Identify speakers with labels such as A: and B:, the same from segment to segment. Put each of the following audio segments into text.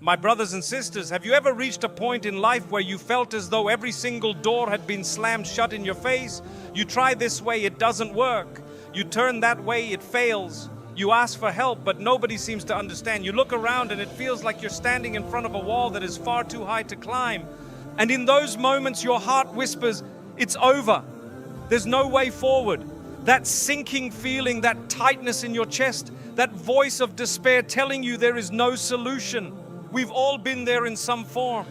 A: My brothers and sisters, have you ever reached a point in life where you felt as though every single door had been slammed shut in your face? You try this way, it doesn't work. You turn that way, it fails. You ask for help, but nobody seems to understand. You look around and it feels like you're standing in front of a wall that is far too high to climb. And in those moments, your heart whispers, it's over. There's no way forward. That sinking feeling, that tightness in your chest, that voice of despair telling you there is no solution. We've all been there in some form.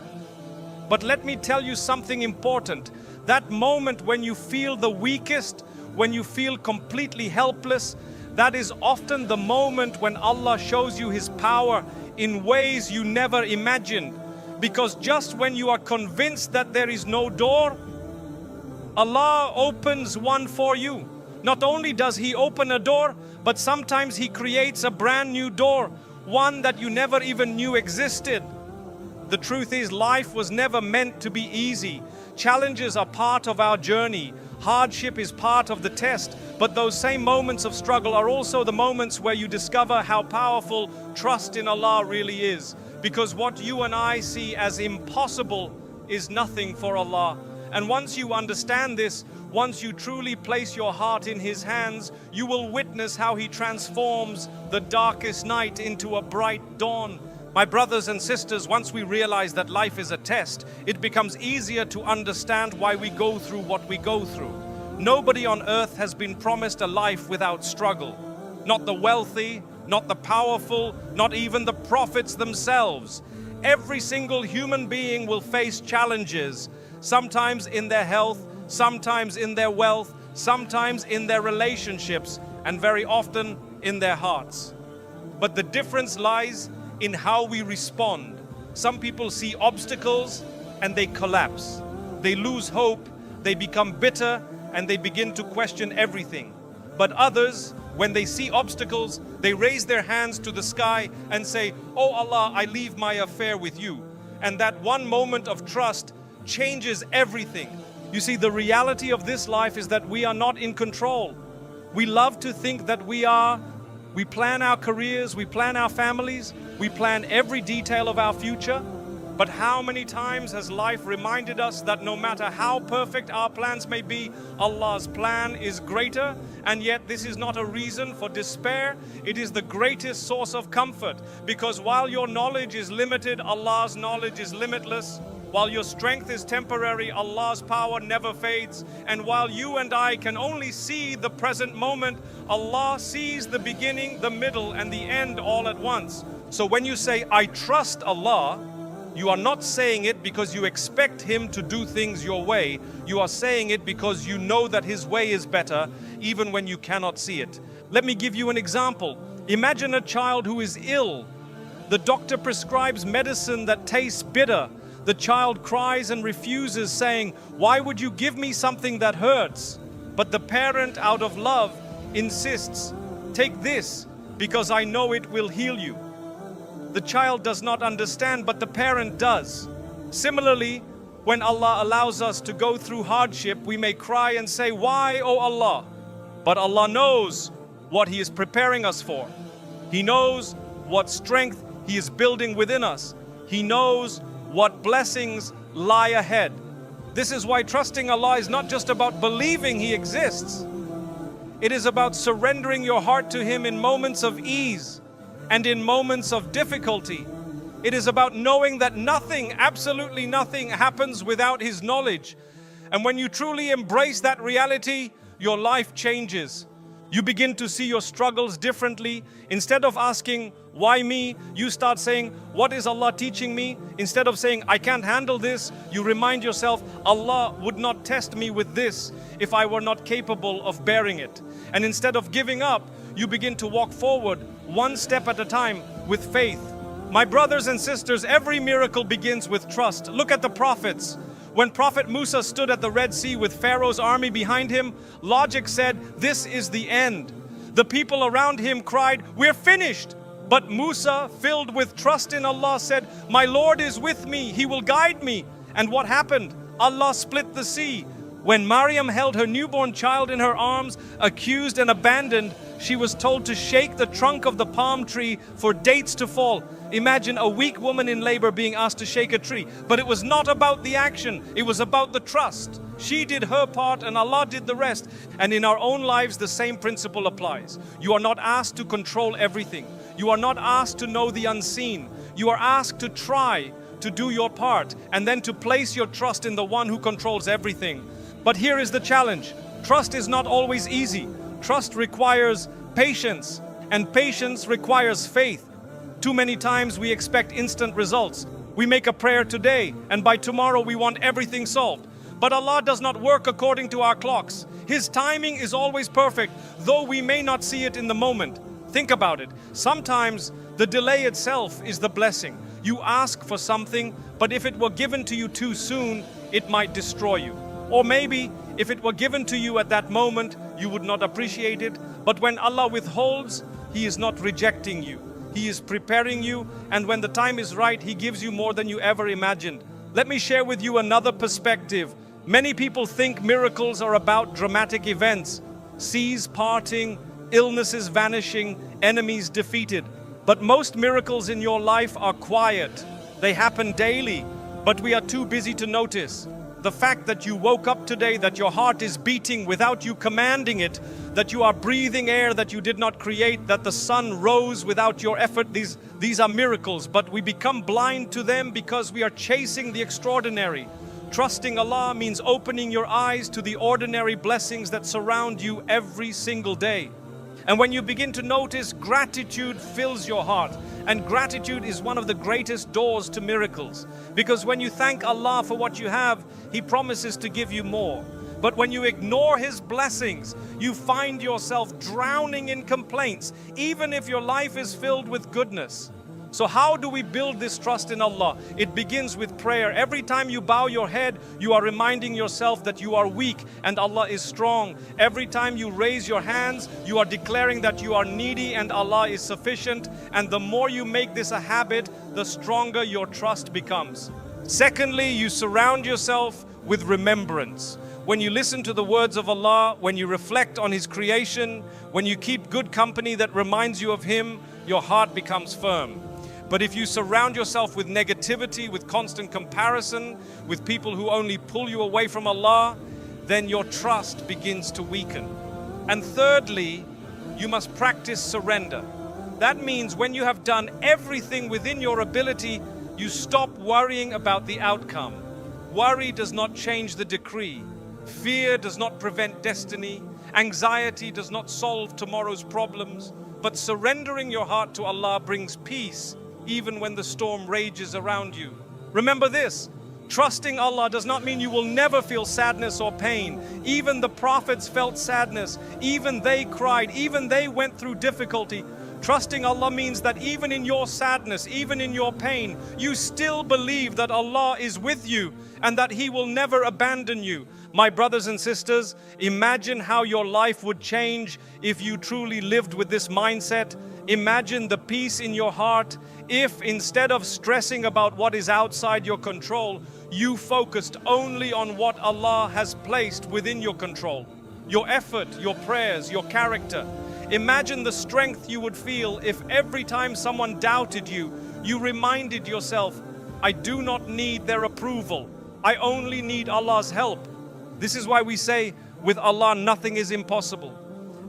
A: But let me tell you something important. That moment when you feel the weakest, when you feel completely helpless, that is often the moment when Allah shows you His power in ways you never imagined. Because just when you are convinced that there is no door, Allah opens one for you. Not only does He open a door, but sometimes He creates a brand new door, one that you never even knew existed. The truth is, life was never meant to be easy. Challenges are part of our journey. Hardship is part of the test. But those same moments of struggle are also the moments where you discover how powerful trust in Allah really is. Because what you and I see as impossible is nothing for Allah. And once you understand this, once you truly place your heart in His hands, you will witness how He transforms the darkest night into a bright dawn. My brothers and sisters, once we realize that life is a test, it becomes easier to understand why we go through what we go through. Nobody on earth has been promised a life without struggle. Not the wealthy, not the powerful, not even the prophets themselves. Every single human being will face challenges, sometimes in their health, sometimes in their wealth, sometimes in their relationships, and very often in their hearts. But the difference lies in how we respond. Some people see obstacles and they collapse. They lose hope, they become bitter, and they begin to question everything. But others, when they see obstacles, they raise their hands to the sky and say, "Oh Allah, I leave my affair with you." And that one moment of trust changes everything. You see, the reality of this life is that we are not in control. We love to think that we are. We plan our careers, we plan our families, we plan every detail of our future. But how many times has life reminded us that no matter how perfect our plans may be, Allah's plan is greater? And yet this is not a reason for despair. It is the greatest source of comfort. Because while your knowledge is limited, Allah's knowledge is limitless. While your strength is temporary, Allah's power never fades. And while you and I can only see the present moment, Allah sees the beginning, the middle, and the end all at once. So when you say, "I trust Allah," you are not saying it because you expect Him to do things your way. You are saying it because you know that His way is better, even when you cannot see it. Let me give you an example. Imagine a child who is ill. The doctor prescribes medicine that tastes bitter. The child cries and refuses, saying, "Why would you give me something that hurts?" But the parent, out of love, insists, "Take this, because I know it will heal you." The child does not understand, but the parent does. Similarly, when Allah allows us to go through hardship, we may cry and say, "Why, O Allah?" But Allah knows what He is preparing us for. He knows what strength He is building within us. He knows what blessings lie ahead. This is why trusting Allah is not just about believing He exists. It is about surrendering your heart to Him in moments of ease and in moments of difficulty. It is about knowing that nothing, absolutely nothing, happens without His knowledge. And when you truly embrace that reality, your life changes. You begin to see your struggles differently. Instead of asking, "Why me?" you start saying, "What is Allah teaching me?" Instead of saying, "I can't handle this," you remind yourself, "Allah would not test me with this if I were not capable of bearing it." And instead of giving up, you begin to walk forward one step at a time with faith. My brothers and sisters, every miracle begins with trust. Look at the prophets. When Prophet Musa stood at the Red Sea with Pharaoh's army behind him, logic said, "This is the end." The people around him cried, "We're finished." But Musa, filled with trust in Allah, said, "My Lord is with me, He will guide me." And what happened? Allah split the sea. When Maryam held her newborn child in her arms, accused and abandoned, She was told to shake the trunk of the palm tree for dates to fall. Imagine a weak woman in labor being asked to shake a tree. But it was not about the action, it was about the trust. She did her part and Allah did the rest. And in our own lives, the same principle applies. You are not asked to control everything. You are not asked to know the unseen. You are asked to try to do your part and then to place your trust in the one who controls everything. But here is the challenge. Trust is not always easy. Trust requires patience, and patience requires faith. Too many times we expect instant results. We make a prayer today, and by tomorrow we want everything solved. But Allah does not work according to our clocks. His timing is always perfect, though we may not see it in the moment. Think about it. Sometimes the delay itself is the blessing. You ask for something, but if it were given to you too soon, it might destroy you. Or maybe if it were given to you at that moment, you would not appreciate it. But when Allah withholds, He is not rejecting you. He is preparing you, and when the time is right, He gives you more than you ever imagined. Let me share with you another perspective. Many people think miracles are about dramatic events, seas parting, illnesses vanishing, enemies defeated. But most miracles in your life are quiet. They happen daily, but we are too busy to notice. The fact that you woke up today, that your heart is beating without you commanding it, that you are breathing air that you did not create, that the sun rose without your effort, these are miracles, but we become blind to them because we are chasing the extraordinary. Trusting Allah means opening your eyes to the ordinary blessings that surround you every single day. And when you begin to notice, gratitude fills your heart. And gratitude is one of the greatest doors to miracles. Because when you thank Allah for what you have, He promises to give you more. But when you ignore His blessings, you find yourself drowning in complaints, even if your life is filled with goodness. So how do we build this trust in Allah? It begins with prayer. Every time you bow your head, you are reminding yourself that you are weak and Allah is strong. Every time you raise your hands, you are declaring that you are needy and Allah is sufficient. And the more you make this a habit, the stronger your trust becomes. Secondly, you surround yourself with remembrance. When you listen to the words of Allah, when you reflect on His creation, when you keep good company that reminds you of Him, your heart becomes firm. But if you surround yourself with negativity, with constant comparison, with people who only pull you away from Allah, then your trust begins to weaken. And thirdly, you must practice surrender. That means when you have done everything within your ability, you stop worrying about the outcome. Worry does not change the decree. Fear does not prevent destiny. Anxiety does not solve tomorrow's problems. But surrendering your heart to Allah brings peace, even when the storm rages around you. Remember this, trusting Allah does not mean you will never feel sadness or pain. Even the prophets felt sadness, even they cried, even they went through difficulty. Trusting Allah means that even in your sadness, even in your pain, you still believe that Allah is with you and that He will never abandon you. My brothers and sisters, imagine how your life would change if you truly lived with this mindset. Imagine the peace in your heart if instead of stressing about what is outside your control, you focused only on what Allah has placed within your control. Your effort, your prayers, your character. Imagine the strength you would feel if every time someone doubted you, you reminded yourself, I do not need their approval. I only need Allah's help. This is why we say, with Allah nothing is impossible.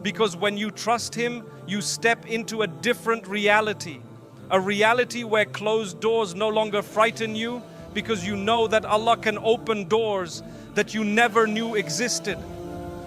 A: Because when you trust Him, you step into a different reality. A reality where closed doors no longer frighten you, because you know that Allah can open doors that you never knew existed.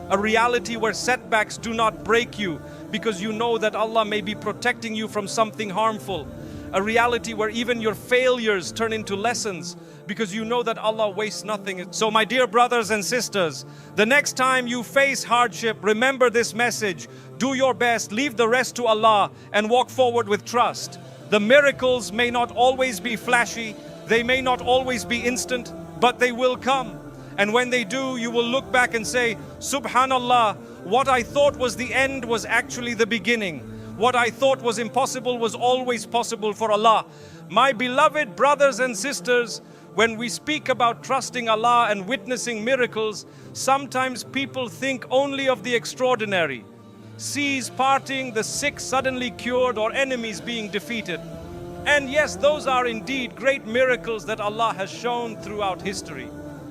A: A reality where setbacks do not break you, because you know that Allah may be protecting you from something harmful. A reality where even your failures turn into lessons, because you know that Allah wastes nothing. So my dear brothers and sisters, the next time you face hardship, remember this message. Do your best, leave the rest to Allah, and walk forward with trust. The miracles may not always be flashy, they may not always be instant, but they will come. And when they do, you will look back and say, Subhanallah, what I thought was the end was actually the beginning. What I thought was impossible was always possible for Allah. My beloved brothers and sisters, when we speak about trusting Allah and witnessing miracles, sometimes people think only of the extraordinary. seas parting, the sick suddenly cured, or enemies being defeated. And yes, those are indeed great miracles that Allah has shown throughout history.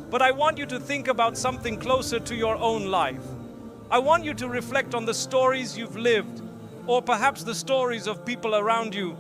A: But I want you to think about something closer to your own life. I want you to reflect on the stories you've lived, or perhaps the stories of people around you,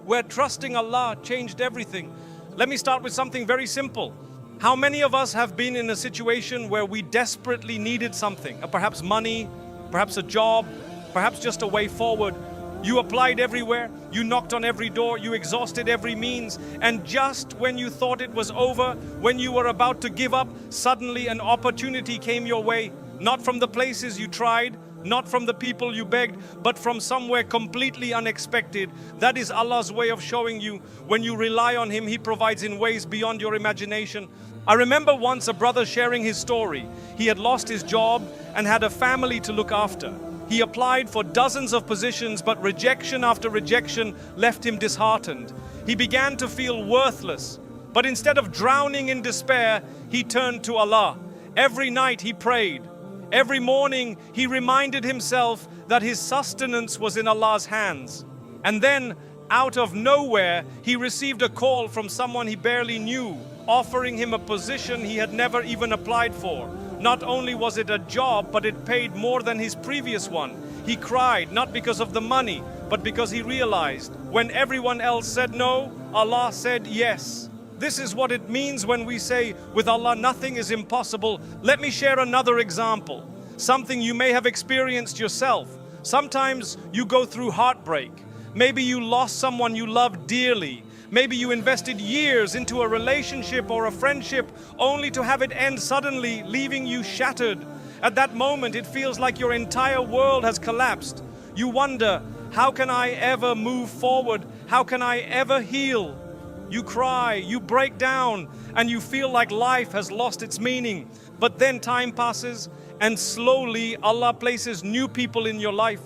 A: where trusting Allah changed everything. Let me start with something very simple. How many of us have been in a situation where we desperately needed something, perhaps money, perhaps a job, perhaps just a way forward? You applied everywhere, you knocked on every door, you exhausted every means, and just when you thought it was over, when you were about to give up, suddenly an opportunity came your way, not from the places you tried, not from the people you begged, but from somewhere completely unexpected. That is Allah's way of showing you when you rely on Him, He provides in ways beyond your imagination. I remember once a brother sharing his story. He had lost his job and had a family to look after. He applied for dozens of positions, but rejection after rejection left him disheartened. He began to feel worthless. But instead of drowning in despair, he turned to Allah. Every night he prayed. Every morning he reminded himself that his sustenance was in Allah's hands. And then, out of nowhere, he received a call from someone he barely knew, offering him a position he had never even applied for. Not only was it a job, but it paid more than his previous one. He cried, not because of the money, but because he realized when everyone else said no, Allah said yes. This is what it means when we say, with Allah nothing is impossible. Let me share another example, something you may have experienced yourself. Sometimes you go through heartbreak. Maybe you lost someone you loved dearly. Maybe you invested years into a relationship or a friendship only to have it end suddenly, leaving you shattered. At that moment, it feels like your entire world has collapsed. You wonder, how can I ever move forward? How can I ever heal? You cry, you break down, and you feel like life has lost its meaning. But then time passes, and slowly Allah places new people in your life.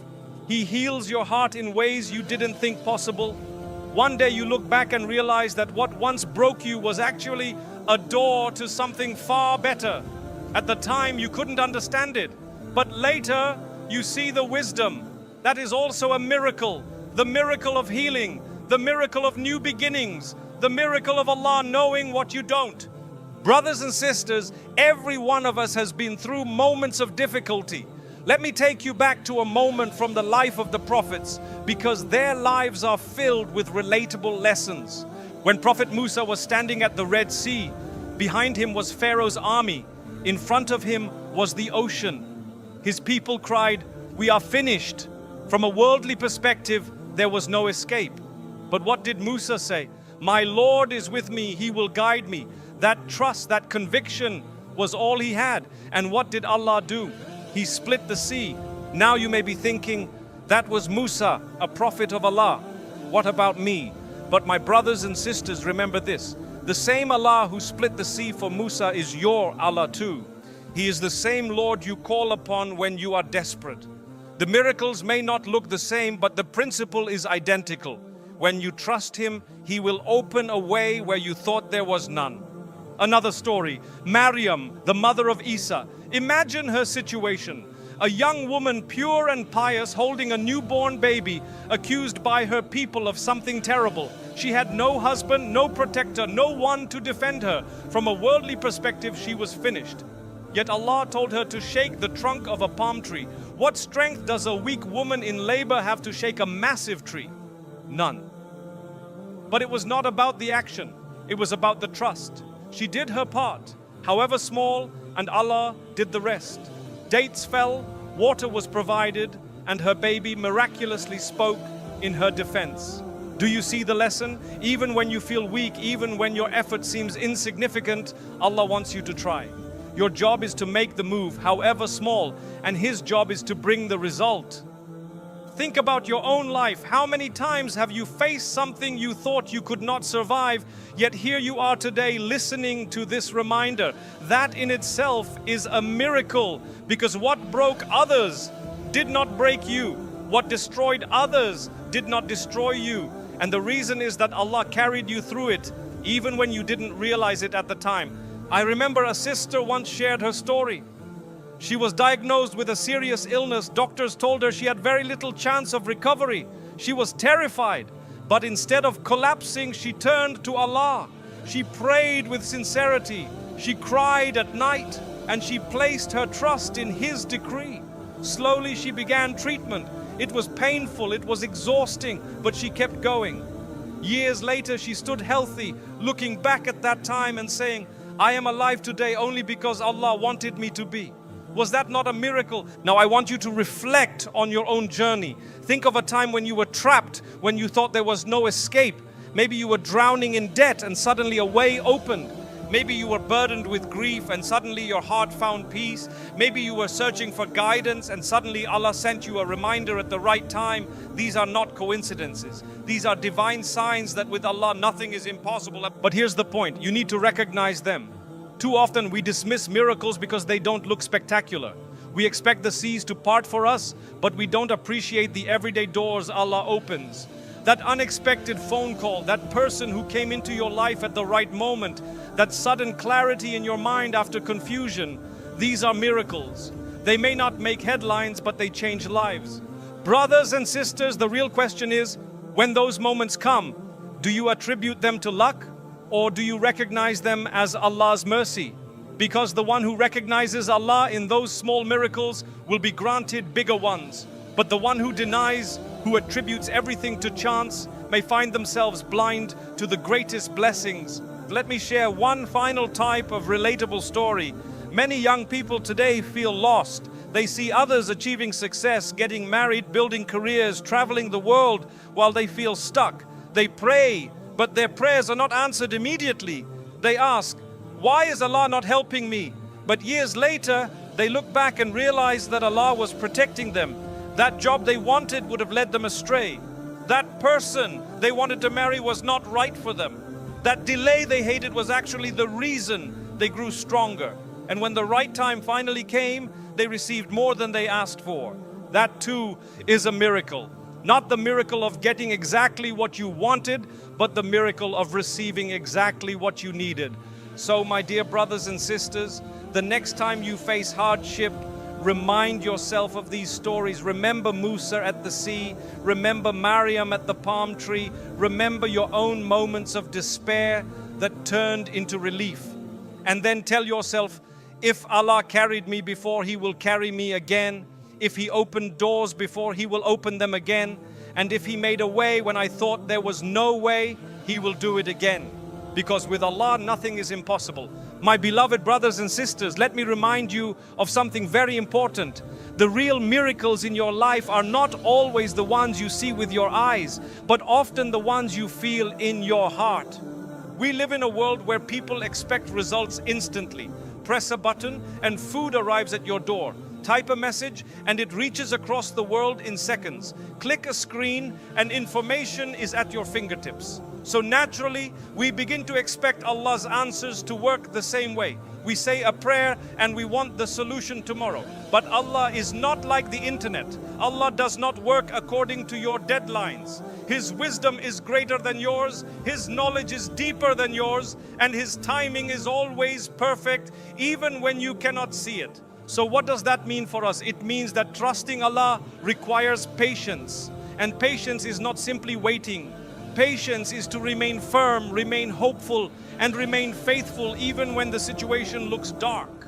A: He heals your heart in ways you didn't think possible. One day you look back and realize that what once broke you was actually a door to something far better. At the time you couldn't understand it, but later you see the wisdom. That is also a miracle. The miracle of healing, the miracle of new beginnings, the miracle of Allah knowing what you don't. Brothers and sisters, every one of us has been through moments of difficulty. Let me take you back to a moment from the life of the prophets, because their lives are filled with relatable lessons. When Prophet Musa was standing at the Red Sea, behind him was Pharaoh's army. In front of him was the ocean. His people cried, "We are finished." From a worldly perspective, there was no escape. But what did Musa say? "My Lord is with me, He will guide me." That trust, that conviction was all he had. And what did Allah do? He split the sea. Now you may be thinking, that was Musa, a prophet of Allah. What about me? But my brothers and sisters, remember this. The same Allah who split the sea for Musa is your Allah too. He is the same Lord you call upon when you are desperate. The miracles may not look the same, but the principle is identical. When you trust Him, He will open a way where you thought there was none. Another story, Maryam, the mother of Isa. Imagine her situation. A young woman, pure and pious, holding a newborn baby, accused by her people of something terrible. She had no husband, no protector, no one to defend her. From a worldly perspective, she was finished. Yet Allah told her to shake the trunk of a palm tree. What strength does a weak woman in labor have to shake a massive tree? None. But it was not about the action. It was about the trust. She did her part, however small, and Allah did the rest. Dates fell, water was provided, and her baby miraculously spoke in her defense. Do you see the lesson? Even when you feel weak, even when your effort seems insignificant, Allah wants you to try. Your job is to make the move, however small, and His job is to bring the result. Think about your own life. How many times have you faced something you thought you could not survive, yet here you are today listening to this reminder? That in itself is a miracle, because what broke others did not break you. What destroyed others did not destroy you. And the reason is that Allah carried you through it, even when you didn't realize it at the time. I remember a sister once shared her story. She was diagnosed with a serious illness. Doctors told her she had very little chance of recovery. She was terrified. But instead of collapsing, she turned to Allah. She prayed with sincerity. She cried at night, and she placed her trust in His decree. Slowly she began treatment. It was painful, it was exhausting, but she kept going. Years later, she stood healthy, looking back at that time and saying, I am alive today only because Allah wanted me to be. Was that not a miracle? Now I want you to reflect on your own journey. Think of a time when you were trapped, when you thought there was no escape. Maybe you were drowning in debt and suddenly a way opened. Maybe you were burdened with grief and suddenly your heart found peace. Maybe you were searching for guidance and suddenly Allah sent you a reminder at the right time. These are not coincidences. These are divine signs that with Allah nothing is impossible. But here's the point, you need to recognize them. Too often we dismiss miracles because they don't look spectacular. We expect the seas to part for us, but we don't appreciate the everyday doors Allah opens. That unexpected phone call, that person who came into your life at the right moment, that sudden clarity in your mind after confusion, these are miracles. They may not make headlines, but they change lives. Brothers and sisters, the real question is, when those moments come, do you attribute them to luck? Or do you recognize them as Allah's mercy? Because the one who recognizes Allah in those small miracles will be granted bigger ones. But the one who denies, who attributes everything to chance, may find themselves blind to the greatest blessings. Let me share one final type of relatable story. Many young people today feel lost. They see others achieving success, getting married, building careers, traveling the world, while they feel stuck. They pray, but their prayers are not answered immediately. They ask, why is Allah not helping me? But years later, they look back and realize that Allah was protecting them. That job they wanted would have led them astray. That person they wanted to marry was not right for them. That delay they hated was actually the reason they grew stronger. And when the right time finally came, they received more than they asked for. That too is a miracle. Not the miracle of getting exactly what you wanted, but the miracle of receiving exactly what you needed. So, my dear brothers and sisters, the next time you face hardship, remind yourself of these stories. Remember Musa at the sea. Remember Maryam at the palm tree. Remember your own moments of despair that turned into relief. And then tell yourself, if Allah carried me before, He will carry me again. If He opened doors before, He will open them again. And if He made a way when I thought there was no way, He will do it again. Because with Allah, nothing is impossible. My beloved brothers and sisters, let me remind you of something very important. The real miracles in your life are not always the ones you see with your eyes, but often the ones you feel in your heart. We live in a world where people expect results instantly. Press a button and food arrives at your door. Type a message and it reaches across the world in seconds. Click a screen and information is at your fingertips. So naturally, we begin to expect Allah's answers to work the same way. We say a prayer and we want the solution tomorrow. But Allah is not like the internet. Allah does not work according to your deadlines. His wisdom is greater than yours. His knowledge is deeper than yours. And His timing is always perfect, even when you cannot see it. So what does that mean for us? It means that trusting Allah requires patience. And patience is not simply waiting. Patience is to remain firm, remain hopeful, and remain faithful even when the situation looks dark.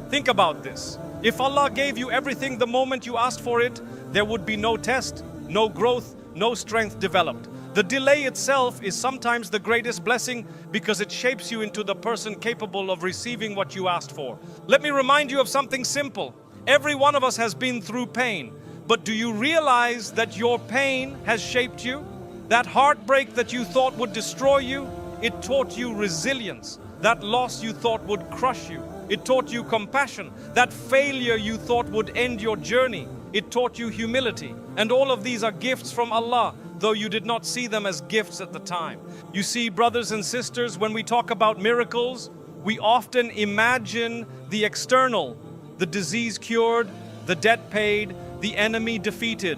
A: Think about this. If Allah gave you everything the moment you asked for it, there would be no test, no growth, no strength developed. The delay itself is sometimes the greatest blessing because it shapes you into the person capable of receiving what you asked for. Let me remind you of something simple. Every one of us has been through pain, but do you realize that your pain has shaped you? That heartbreak that you thought would destroy you, it taught you resilience. That loss you thought would crush you, it taught you compassion. That failure you thought would end your journey, it taught you humility. And all of these are gifts from Allah, though you did not see them as gifts at the time. You see, brothers and sisters, when we talk about miracles, we often imagine the external, the disease cured, the debt paid, the enemy defeated.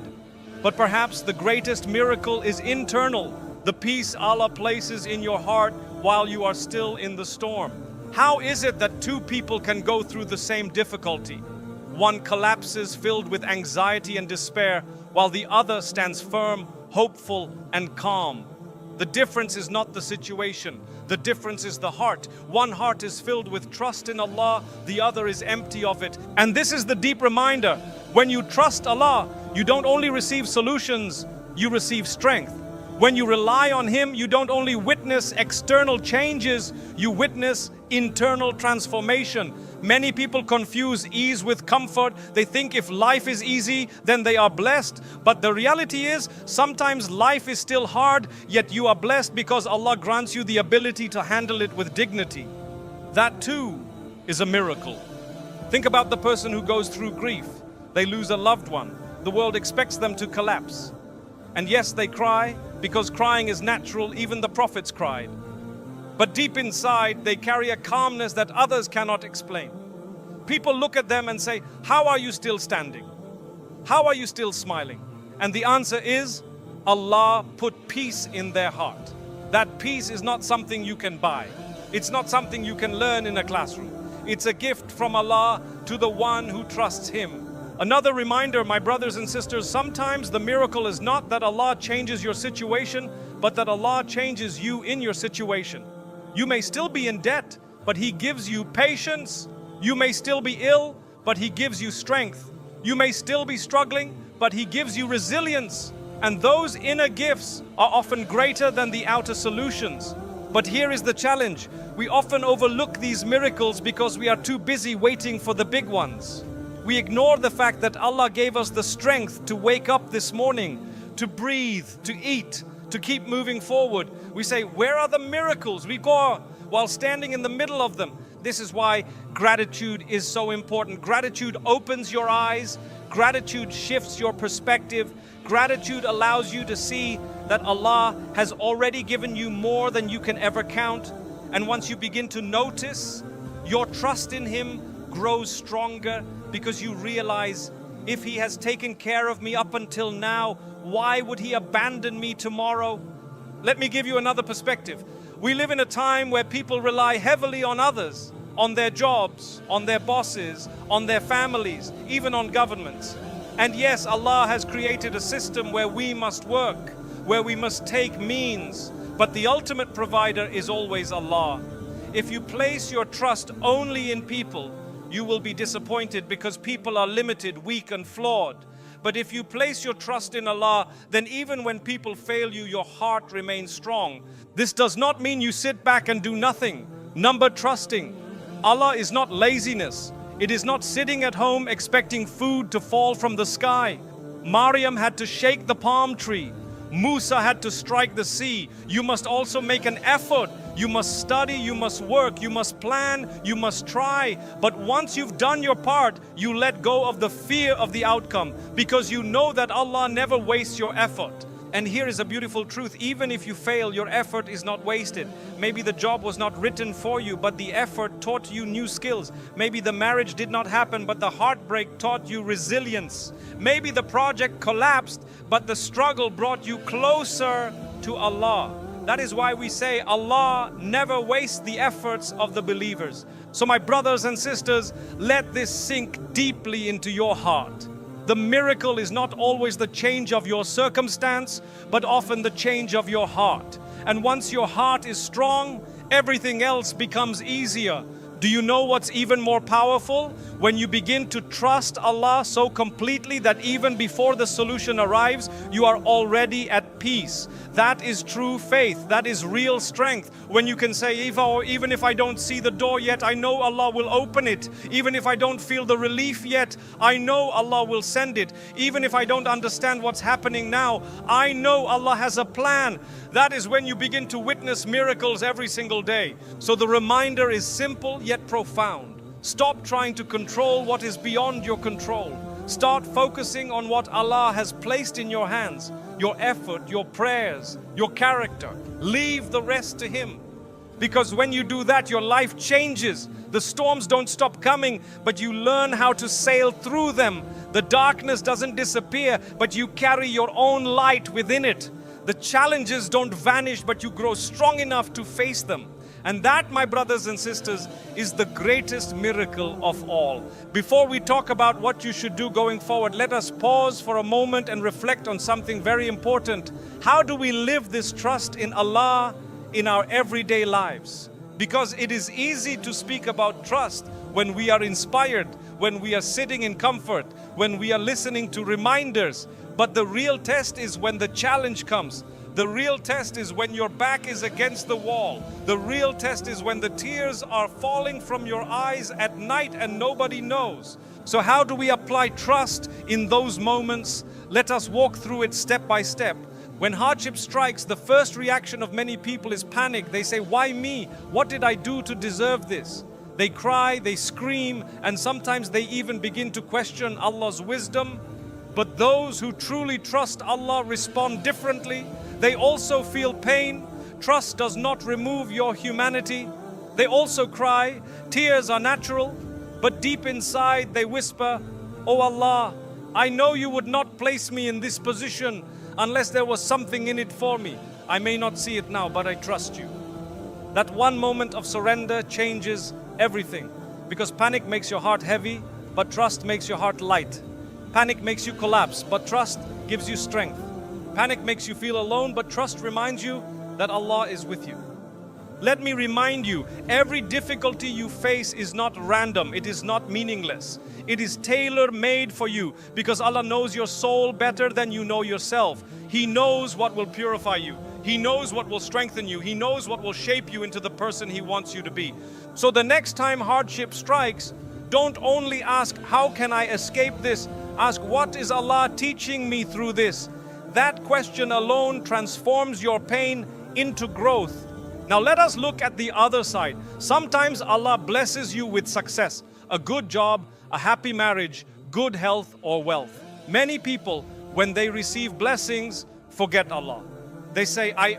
A: But perhaps the greatest miracle is internal, the peace Allah places in your heart while you are still in the storm. How is it that two people can go through the same difficulty? One collapses filled with anxiety and despair, while the other stands firm, hopeful, and calm. The difference is not the situation. The difference is the heart. One heart is filled with trust in Allah, the other is empty of it. And this is the deep reminder. When you trust Allah, you don't only receive solutions, you receive strength. When you rely on Him, you don't only witness external changes, you witness internal transformation. Many people confuse ease with comfort. They think if life is easy, then they are blessed. But the reality is, sometimes life is still hard, yet you are blessed because Allah grants you the ability to handle it with dignity. That too is a miracle. Think about the person who goes through grief. They lose a loved one. The world expects them to collapse. And yes, they cry, because crying is natural. Even the prophets cried. But deep inside, they carry a calmness that others cannot explain. People look at them and say, how are you still standing? How are you still smiling? And the answer is, Allah put peace in their heart. That peace is not something you can buy. It's not something you can learn in a classroom. It's a gift from Allah to the one who trusts Him. Another reminder, my brothers and sisters, sometimes the miracle is not that Allah changes your situation, but that Allah changes you in your situation. You may still be in debt, but He gives you patience. You may still be ill, but He gives you strength. You may still be struggling, but He gives you resilience. And those inner gifts are often greater than the outer solutions. But here is the challenge. We often overlook these miracles because we are too busy waiting for the big ones. We ignore the fact that Allah gave us the strength to wake up this morning, to breathe, to eat, to keep moving forward. We say, where are the miracles? We go while standing in the middle of them. This is why gratitude is so important. Gratitude opens your eyes. Gratitude shifts your perspective. Gratitude allows you to see that Allah has already given you more than you can ever count. And once you begin to notice, your trust in Him grows stronger because you realize, if He has taken care of me up until now, why would He abandon me tomorrow? Let me give you another perspective. We live in a time where people rely heavily on others, on their jobs, on their bosses, on their families, even on governments. And yes, Allah has created a system where we must work, where we must take means, but the ultimate provider is always Allah. If you place your trust only in people, you will be disappointed because people are limited, weak and flawed. But if you place your trust in Allah, then even when people fail you, your heart remains strong. This does not mean you sit back and do nothing. Number trusting. Allah is not laziness. It is not sitting at home expecting food to fall from the sky. Maryam had to shake the palm tree. Musa had to strike the sea. You must also make an effort. You must study, you must work, you must plan, you must try. But once you've done your part, you let go of the fear of the outcome, because you know that Allah never wastes your effort. And here is a beautiful truth. Even if you fail, your effort is not wasted. Maybe the job was not written for you, but the effort taught you new skills. Maybe the marriage did not happen, but the heartbreak taught you resilience. Maybe the project collapsed, but the struggle brought you closer to Allah. That is why we say Allah never wastes the efforts of the believers. So my brothers and sisters, let this sink deeply into your heart. The miracle is not always the change of your circumstance, but often the change of your heart. And once your heart is strong, everything else becomes easier. Do you know what's even more powerful? When you begin to trust Allah so completely that even before the solution arrives, you are already at peace. That is true faith. That is real strength. When you can say, even if I don't see the door yet, I know Allah will open it. Even if I don't feel the relief yet, I know Allah will send it. Even if I don't understand what's happening now, I know Allah has a plan. That is when you begin to witness miracles every single day. So the reminder is simple yet profound. Stop trying to control what is beyond your control. Start focusing on what Allah has placed in your hands. Your effort, your prayers, your character. Leave the rest to Him. Because when you do that, your life changes. The storms don't stop coming, but you learn how to sail through them. The darkness doesn't disappear, but you carry your own light within it. The challenges don't vanish, but you grow strong enough to face them. And that, my brothers and sisters, is the greatest miracle of all. Before we talk about what you should do going forward, let us pause for a moment and reflect on something very important. How do we live this trust in Allah in our everyday lives? Because it is easy to speak about trust when we are inspired, when we are sitting in comfort, when we are listening to reminders. But the real test is when the challenge comes. The real test is when your back is against the wall. The real test is when the tears are falling from your eyes at night and nobody knows. So how do we apply trust in those moments? Let us walk through it step by step. When hardship strikes, the first reaction of many people is panic. They say, why me? What did I do to deserve this? They cry, they scream, and sometimes they even begin to question Allah's wisdom. But those who truly trust Allah respond differently. They also feel pain. Trust does not remove your humanity. They also cry. Tears are natural, but deep inside they whisper, "Oh Allah, I know you would not place me in this position unless there was something in it for me. I may not see it now, but I trust you." That one moment of surrender changes everything, because panic makes your heart heavy, but trust makes your heart light. Panic makes you collapse, but trust gives you strength. Panic makes you feel alone, but trust reminds you that Allah is with you. Let me remind you, every difficulty you face is not random, it is not meaningless. It is tailor-made for you, because Allah knows your soul better than you know yourself. He knows what will purify you. He knows what will strengthen you. He knows what will shape you into the person He wants you to be. So the next time hardship strikes, don't only ask, how can I escape this? Ask, what is Allah teaching me through this? That question alone transforms your pain into growth. Now let us look at the other side. Sometimes Allah blesses you with success, a good job, a happy marriage, good health or wealth. Many people, when they receive blessings, forget Allah. They say, I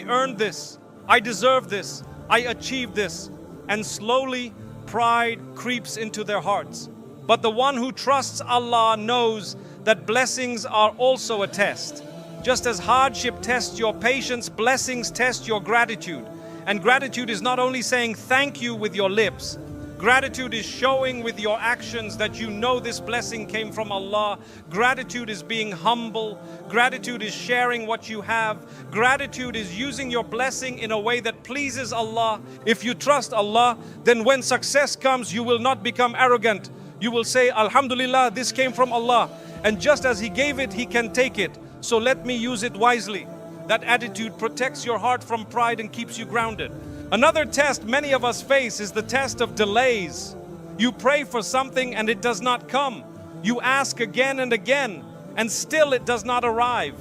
A: earned this, I deserve this, I achieved this. And slowly, pride creeps into their hearts. But the one who trusts Allah knows that blessings are also a test. Just as hardship tests your patience, blessings test your gratitude. And gratitude is not only saying thank you with your lips. Gratitude is showing with your actions that you know this blessing came from Allah. Gratitude is being humble. Gratitude is sharing what you have. Gratitude is using your blessing in a way that pleases Allah. If you trust Allah, then when success comes, you will not become arrogant. You will say, Alhamdulillah, this came from Allah. And just as He gave it, He can take it. So let me use it wisely. That attitude protects your heart from pride and keeps you grounded. Another test many of us face is the test of delays. You pray for something and it does not come. You ask again and again and still it does not arrive.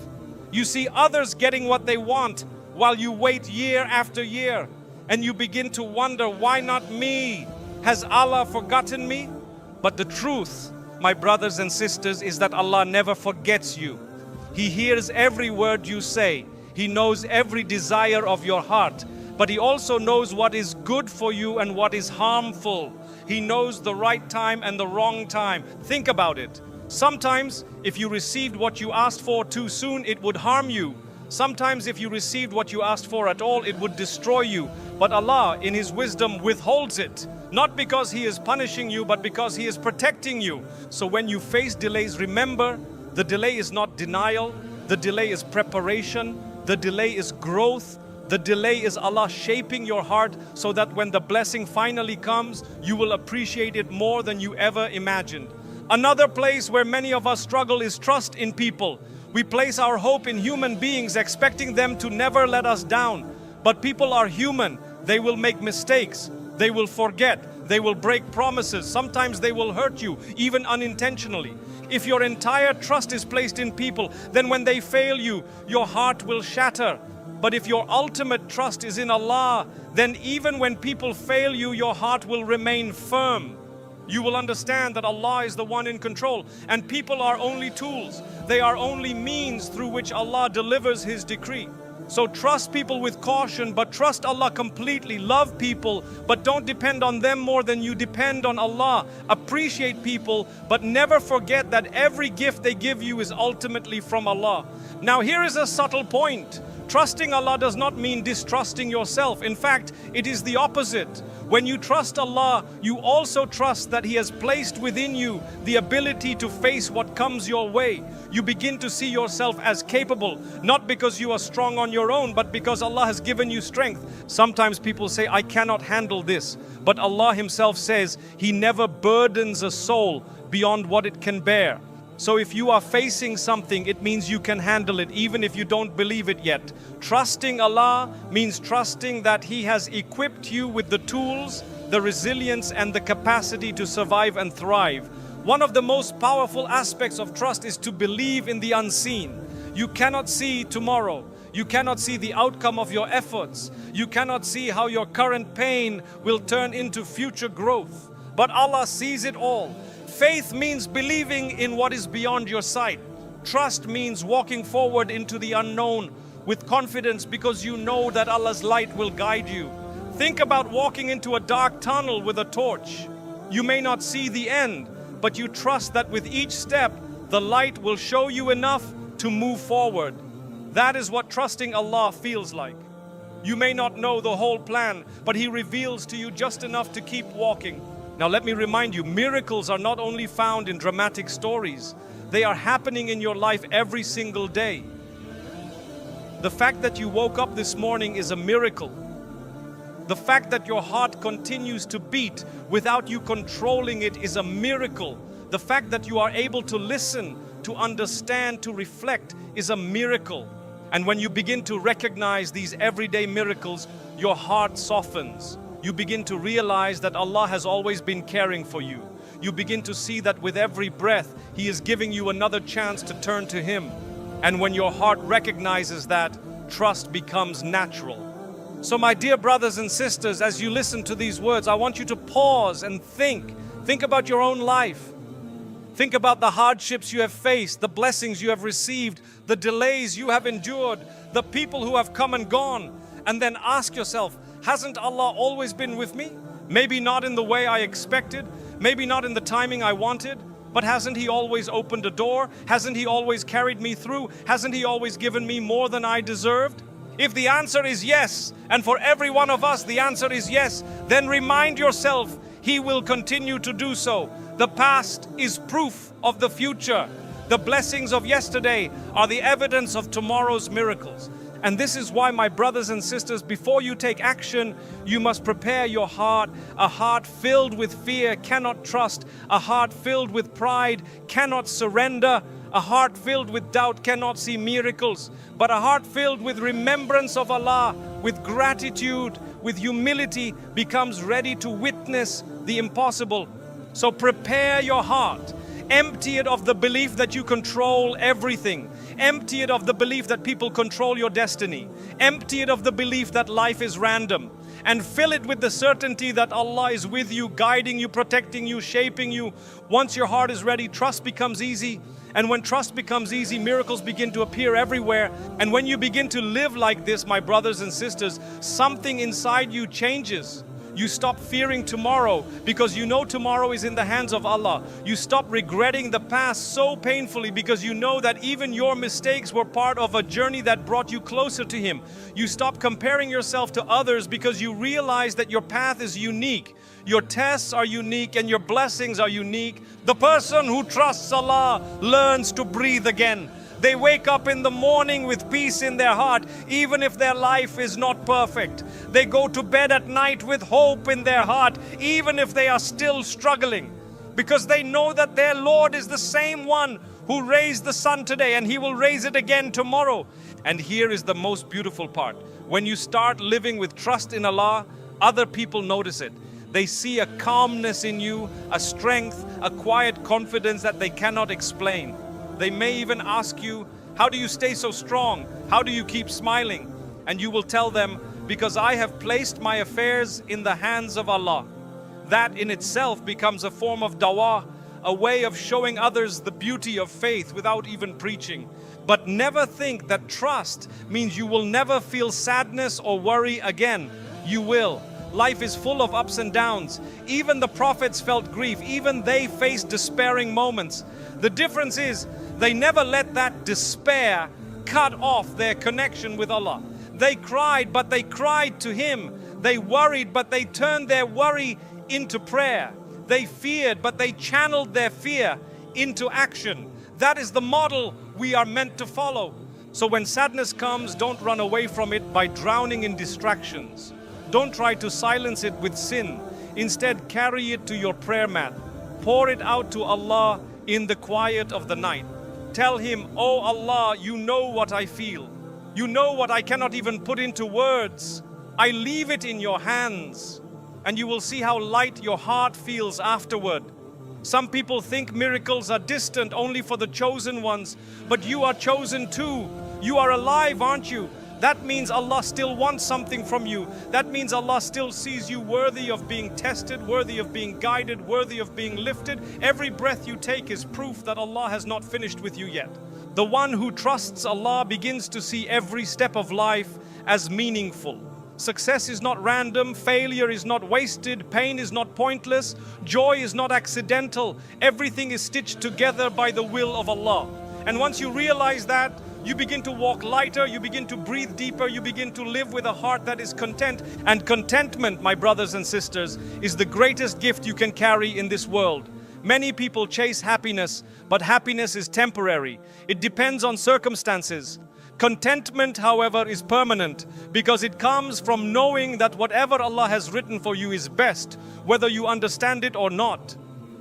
A: You see others getting what they want while you wait year after year. And you begin to wonder, why not me? Has Allah forgotten me? But the truth, my brothers and sisters, is that Allah never forgets you. He hears every word you say. He knows every desire of your heart. But He also knows what is good for you and what is harmful. He knows the right time and the wrong time. Think about it. Sometimes if you received what you asked for too soon, it would harm you. Sometimes if you received what you asked for at all, it would destroy you. But Allah, in His wisdom, withholds it. Not because He is punishing you, but because He is protecting you. So when you face delays, remember, the delay is not denial. The delay is preparation. The delay is growth. The delay is Allah shaping your heart so that when the blessing finally comes, you will appreciate it more than you ever imagined. Another place where many of us struggle is trust in people. We place our hope in human beings, expecting them to never let us down. But people are human. They will make mistakes. They will forget. They will break promises. Sometimes they will hurt you, even unintentionally. If your entire trust is placed in people, then when they fail you, your heart will shatter. But if your ultimate trust is in Allah, then even when people fail you, your heart will remain firm. You will understand that Allah is the one in control, and people are only tools. They are only means through which Allah delivers His decree. So trust people with caution, but trust Allah completely. Love people, but don't depend on them more than you depend on Allah. Appreciate people, but never forget that every gift they give you is ultimately from Allah. Now here is a subtle point. Trusting Allah does not mean distrusting yourself. In fact, it is the opposite. When you trust Allah, you also trust that He has placed within you the ability to face what comes your way. You begin to see yourself as capable, not because you are strong on your own, but because Allah has given you strength. Sometimes people say, I cannot handle this. But Allah Himself says He never burdens a soul beyond what it can bear. So if you are facing something, it means you can handle it, even if you don't believe it yet. Trusting Allah means trusting that He has equipped you with the tools, the resilience, and the capacity to survive and thrive. One of the most powerful aspects of trust is to believe in the unseen. You cannot see tomorrow. You cannot see the outcome of your efforts. You cannot see how your current pain will turn into future growth. But Allah sees it all. Faith means believing in what is beyond your sight. Trust means walking forward into the unknown with confidence because you know that Allah's light will guide you. Think about walking into a dark tunnel with a torch. You may not see the end, but you trust that with each step, the light will show you enough to move forward. That is what trusting Allah feels like. You may not know the whole plan, but He reveals to you just enough to keep walking. Now let me remind you, miracles are not only found in dramatic stories, they are happening in your life every single day. The fact that you woke up this morning is a miracle. The fact that your heart continues to beat without you controlling it is a miracle. The fact that you are able to listen, to understand, to reflect is a miracle. And when you begin to recognize these everyday miracles, your heart softens. You begin to realize that Allah has always been caring for you. You begin to see that with every breath, He is giving you another chance to turn to Him. And when your heart recognizes that, trust becomes natural. So my dear brothers and sisters, as you listen to these words, I want you to pause and think. Think about your own life. Think about the hardships you have faced, the blessings you have received, the delays you have endured, the people who have come and gone. And then ask yourself, hasn't Allah always been with me? Maybe not in the way I expected, maybe not in the timing I wanted, but hasn't He always opened a door? Hasn't He always carried me through? Hasn't He always given me more than I deserved? If the answer is yes, and for every one of us the answer is yes, then remind yourself He will continue to do so. The past is proof of the future. The blessings of yesterday are the evidence of tomorrow's miracles. And this is why, my brothers and sisters, before you take action, you must prepare your heart. A heart filled with fear cannot trust. A heart filled with pride cannot surrender. A heart filled with doubt cannot see miracles. But a heart filled with remembrance of Allah, with gratitude, with humility, becomes ready to witness the impossible. So prepare your heart. Empty it of the belief that you control everything. Empty it of the belief that people control your destiny. Empty it of the belief that life is random. And fill it with the certainty that Allah is with you, guiding you, protecting you, shaping you. Once your heart is ready, trust becomes easy. And when trust becomes easy, miracles begin to appear everywhere. And when you begin to live like this, my brothers and sisters, something inside you changes. You stop fearing tomorrow because you know tomorrow is in the hands of Allah. You stop regretting the past so painfully because you know that even your mistakes were part of a journey that brought you closer to Him. You stop comparing yourself to others because you realize that your path is unique. Your tests are unique and your blessings are unique. The person who trusts Allah learns to breathe again. They wake up in the morning with peace in their heart, even if their life is not perfect. They go to bed at night with hope in their heart, even if they are still struggling. Because they know that their Lord is the same one who raised the sun today, and He will raise it again tomorrow. And here is the most beautiful part. When you start living with trust in Allah, other people notice it. They see a calmness in you, a strength, a quiet confidence that they cannot explain. They may even ask you, how do you stay so strong? How do you keep smiling? And you will tell them, because I have placed my affairs in the hands of Allah. That in itself becomes a form of dawah, a way of showing others the beauty of faith without even preaching. But never think that trust means you will never feel sadness or worry again. You will. Life is full of ups and downs. Even the prophets felt grief. Even they faced despairing moments. The difference is they never let that despair cut off their connection with Allah. They cried, but they cried to Him. They worried, but they turned their worry into prayer. They feared, but they channeled their fear into action. That is the model we are meant to follow. So when sadness comes, don't run away from it by drowning in distractions. Don't try to silence it with sin. Instead, carry it to your prayer mat. Pour it out to Allah in the quiet of the night. Tell Him, "Oh Allah, you know what I feel. You know what I cannot even put into words. I leave it in your hands." And you will see how light your heart feels afterward. Some people think miracles are distant only for the chosen ones, but you are chosen too. You are alive, aren't you? That means Allah still wants something from you. That means Allah still sees you worthy of being tested, worthy of being guided, worthy of being lifted. Every breath you take is proof that Allah has not finished with you yet. The one who trusts Allah begins to see every step of life as meaningful. Success is not random, failure is not wasted, pain is not pointless, joy is not accidental. Everything is stitched together by the will of Allah. And once you realize that, you begin to walk lighter, you begin to breathe deeper, you begin to live with a heart that is content. And contentment, my brothers and sisters, is the greatest gift you can carry in this world. Many people chase happiness, but happiness is temporary. It depends on circumstances. Contentment, however, is permanent because it comes from knowing that whatever Allah has written for you is best, whether you understand it or not.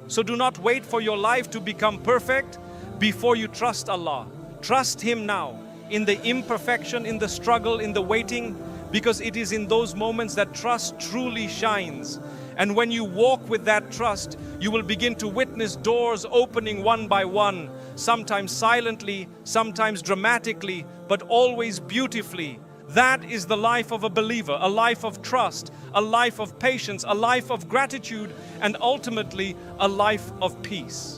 A: So do not wait for your life to become perfect before you trust Allah. Trust Him now, in the imperfection, in the struggle, in the waiting, because it is in those moments that trust truly shines. And when you walk with that trust, you will begin to witness doors opening one by one, sometimes silently, sometimes dramatically, but always beautifully. That is the life of a believer, a life of trust, a life of patience, a life of gratitude, and ultimately a life of peace.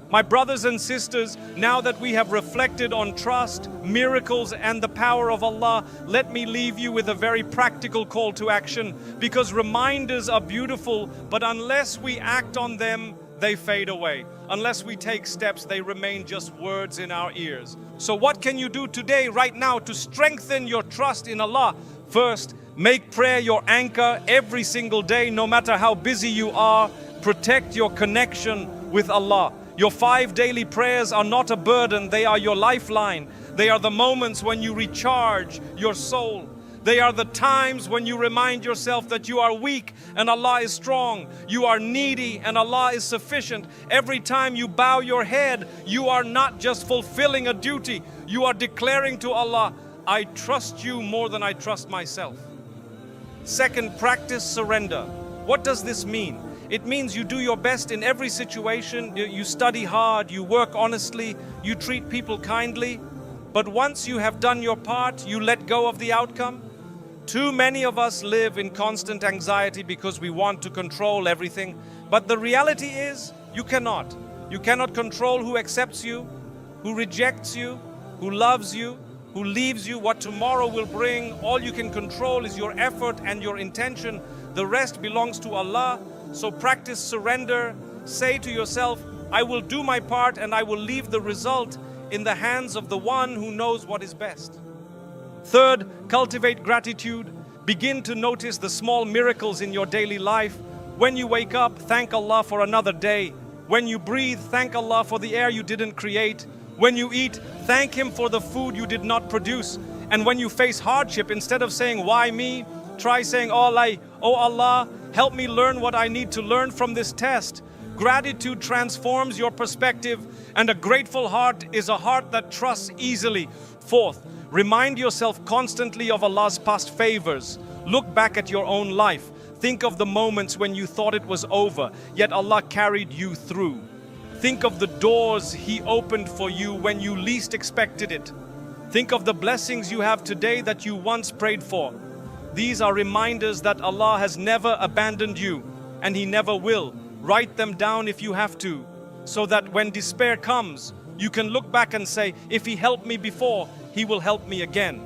A: My brothers and sisters, now that we have reflected on trust, miracles, and the power of Allah, let me leave you with a very practical call to action, because reminders are beautiful, but unless we act on them, they fade away. Unless we take steps, they remain just words in our ears. So what can you do today, right now, to strengthen your trust in Allah? First, make prayer your anchor every single day, no matter how busy you are. Protect your connection with Allah. Your 5 daily prayers are not a burden, they are your lifeline. They are the moments when you recharge your soul. They are the times when you remind yourself that you are weak and Allah is strong. You are needy and Allah is sufficient. Every time you bow your head, you are not just fulfilling a duty. You are declaring to Allah, "I trust you more than I trust myself." Second, practice surrender. What does this mean? It means you do your best in every situation, you study hard, you work honestly, you treat people kindly. But once you have done your part, you let go of the outcome. Too many of us live in constant anxiety because we want to control everything. But the reality is, you cannot. You cannot control who accepts you, who rejects you, who loves you, who leaves you, what tomorrow will bring. All you can control is your effort and your intention. The rest belongs to Allah. So practice surrender. Say to yourself, "I will do my part and I will leave the result in the hands of the one who knows what is best." Third, cultivate gratitude. Begin to notice the small miracles in your daily life. When you wake up, thank Allah for another day. When you breathe, thank Allah for the air you didn't create. When you eat, thank Him for the food you did not produce. And when you face hardship, instead of saying, "Why me?" try saying, "Oh Allah, help me learn what I need to learn from this test." Gratitude transforms your perspective, and a grateful heart is a heart that trusts easily. Fourth, remind yourself constantly of Allah's past favors. Look back at your own life. Think of the moments when you thought it was over, yet Allah carried you through. Think of the doors He opened for you when you least expected it. Think of the blessings you have today that you once prayed for. These are reminders that Allah has never abandoned you, and He never will. Write them down if you have to. so that when despair comes, you can look back and say, if He helped me before, He will help me again.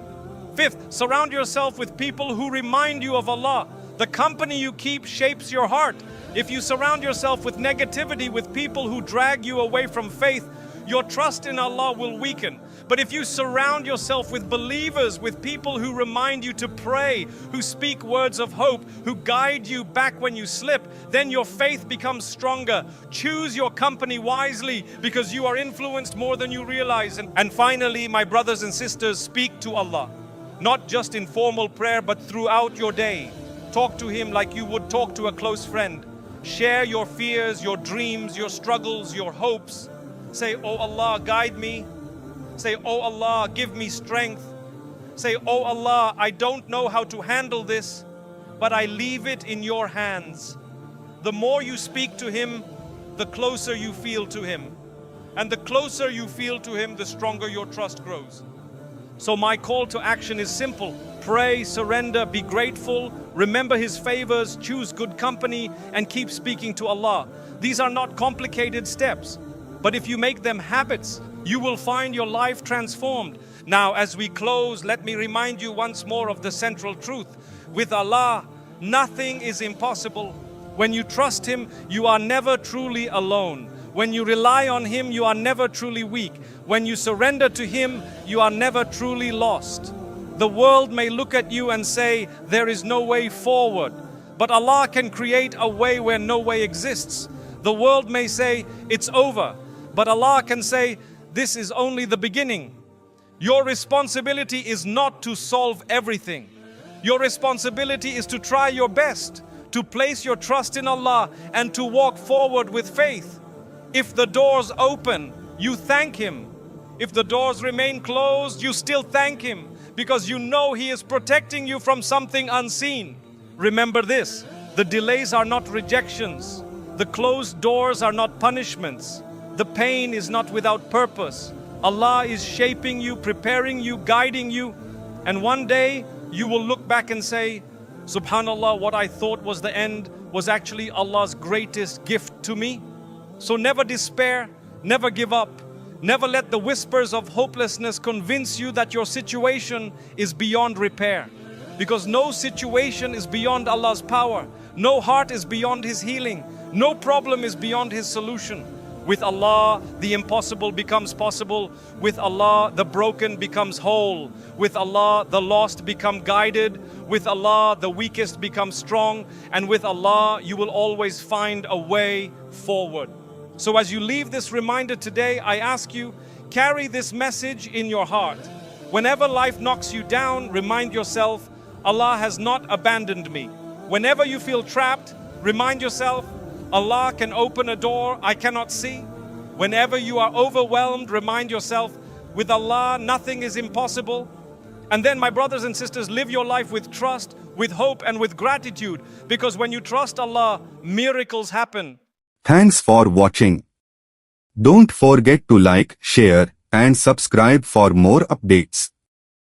A: Fifth, surround yourself with people who remind you of Allah. The company you keep shapes your heart. If you surround yourself with negativity, with people who drag you away from faith, your trust in Allah will weaken. But if you surround yourself with believers, with people who remind you to pray, who speak words of hope, who guide you back when you slip, then your faith becomes stronger. Choose your company wisely, because you are influenced more than you realize. And finally, my brothers and sisters, speak to Allah. Not just in formal prayer, but throughout your day. Talk to Him like you would talk to a close friend. Share your fears, your dreams, your struggles, your hopes. Say, "Oh Allah, guide me." Say, "Oh Allah, give me strength." Say, "Oh Allah, I don't know how to handle this, but I leave it in your hands." The more you speak to Him, the closer you feel to Him. And the closer you feel to Him, the stronger your trust grows. So my call to action is simple. Pray, surrender, be grateful, remember His favors, choose good company, and keep speaking to Allah. These are not complicated steps, but if you make them habits, you will find your life transformed. Now, as we close, let me remind you once more of the central truth. With Allah, nothing is impossible. When you trust Him, you are never truly alone. When you rely on Him, you are never truly weak. When you surrender to Him, you are never truly lost. The world may look at you and say, there is no way forward. But Allah can create a way where no way exists. The world may say, it's over. But Allah can say, this is only the beginning. Your responsibility is not to solve everything. Your responsibility is to try your best, to place your trust in Allah, and to walk forward with faith. If the doors open, you thank Him. If the doors remain closed, you still thank Him, because you know He is protecting you from something unseen. Remember this, the delays are not rejections. The closed doors are not punishments. The pain is not without purpose. Allah is shaping you, preparing you, guiding you. And one day you will look back and say, Subhanallah, what I thought was the end was actually Allah's greatest gift to me. So never despair, never give up. Never let the whispers of hopelessness convince you that your situation is beyond repair. Because no situation is beyond Allah's power. No heart is beyond His healing. No problem is beyond His solution. With Allah, the impossible becomes possible. With Allah, the broken becomes whole. With Allah, the lost become guided. With Allah, the weakest become strong. And with Allah, you will always find a way forward. So as you leave this reminder today, I ask you, carry this message in your heart. Whenever life knocks you down, remind yourself, Allah has not abandoned me. Whenever you feel trapped, remind yourself, Allah can open a door I cannot see. Whenever you are overwhelmed, remind yourself, with Allah, nothing is impossible. And then, my brothers and sisters, live your life with trust, with hope, and with gratitude. Because when you trust Allah, miracles happen.
B: Thanks for watching. Don't forget to like, share, and subscribe for more updates.